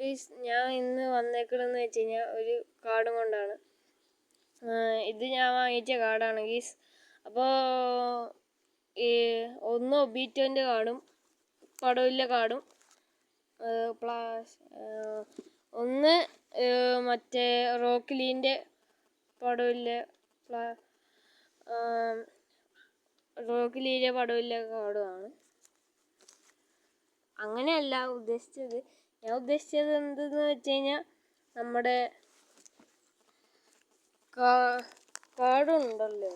Guys, ഞാൻ ഇന്ന് വന്നേക്കണെന്ന് വെച്ച് കഴിഞ്ഞാൽ ഒരു കാർഡും കൊണ്ടാണ്. ഇത് ഞാൻ വാങ്ങിച്ച കാർഡാണ് ഗൈസ്. അപ്പോൾ ഒന്ന് ഒബീറ്റോൻ്റെ കാർഡും പടവില്ല കാർഡും, ഒന്ന് മറ്റേ റോക്ക് ലീൻ്റെ പടവില്ല റോക്ക് ലീൻ്റെ പടവില്ല കാർഡുമാണ്. അങ്ങനെയല്ല ഉദ്ദേശിച്ചത്. ഞാൻ ഉദ്ദേശിച്ചത് എന്തെന്ന് വെച്ച് കഴിഞ്ഞാൽ നമ്മുടെ കാർഡുണ്ടല്ലോ,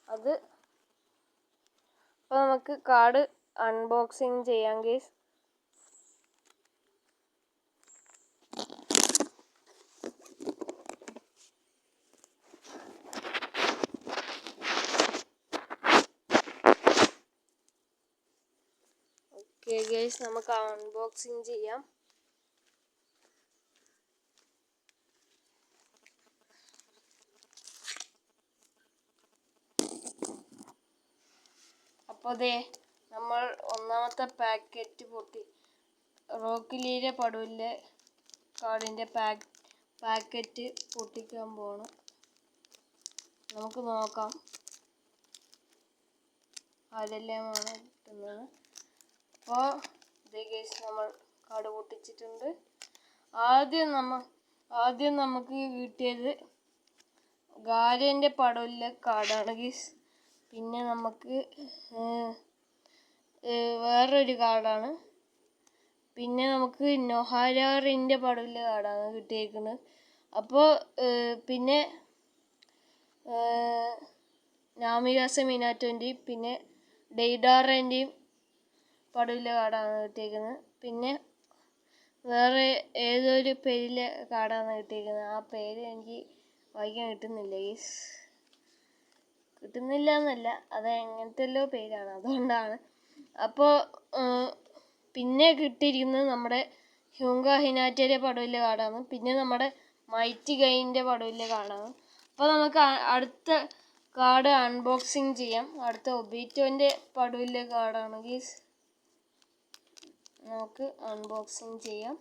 അത് അപ്പോൾ നമുക്ക് കാർഡ് അൺബോക്സിങ് ചെയ്യാം ഗൈസ്. ഓക്കെ ഗൈസ്, നമുക്ക് അൺബോക്സിങ് ചെയ്യാം. അപ്പോൾ നമ്മൾ ഒന്നാമത്തെ പാക്കറ്റ് പൊട്ടി റോക്ക് ലീയുടെ പടവിലെ കാർഡിൻ്റെ പാക്കറ്റ് പൊട്ടിക്കാൻ പോകണം. നമുക്ക് നോക്കാം ആരെല്ലാമാണ് കിട്ടുന്നത്. അപ്പോൾ ഗൈസ്, നമ്മൾ കാർഡ് പൊട്ടിച്ചിട്ടുണ്ട്. ആദ്യം നമുക്ക് കിട്ടിയത് ഗാരൻ്റെ പടവിലെ കാർഡാണ് ഗൈസ്. പിന്നെ നമുക്ക് വേറൊരു കാർഡാണ്. പിന്നെ നമുക്ക് നൊഹാരാറിൻ്റെ പടവിലെ കാർഡാണ് കിട്ടിയിരിക്കുന്നത്. അപ്പോൾ പിന്നെ നാമികാസ മിനാറ്റോൻ്റെയും പിന്നെ ഡെയ്ഡാറേൻ്റെയും പടവിലെ കാർഡാണ് കിട്ടിയിരിക്കുന്നത്. പിന്നെ വേറെ ഏതൊരു പേരിലെ കാർഡാണ് കിട്ടിയിരിക്കുന്നത്. ആ പേര് എനിക്ക് വായിക്കാൻ കിട്ടുന്നില്ല ഗൈസ്. കിട്ടുന്നില്ല എന്നല്ല, അത് എങ്ങനത്തെല്ലോ പേരാണ്, അതുകൊണ്ടാണ്. അപ്പോൾ പിന്നെ കിട്ടിയിരിക്കുന്നത് നമ്മുടെ ഹ്യൂങ്ക ഹിനാറ്റയുടെ പടവിലെ കാർഡാണ്. പിന്നെ നമ്മുടെ മൈറ്റി ഗൈൻ്റെ പടവിലെ കാർഡാണ്. അപ്പോൾ നമുക്ക് അടുത്ത കാർഡ് അൺബോക്സിങ് ചെയ്യാം. അടുത്ത ഒബീറ്റോൻ്റെ പടവിലെ കാർഡാണ് ഗൈസ്. നമുക്ക് അൺബോക്സിങ് ചെയ്യാം.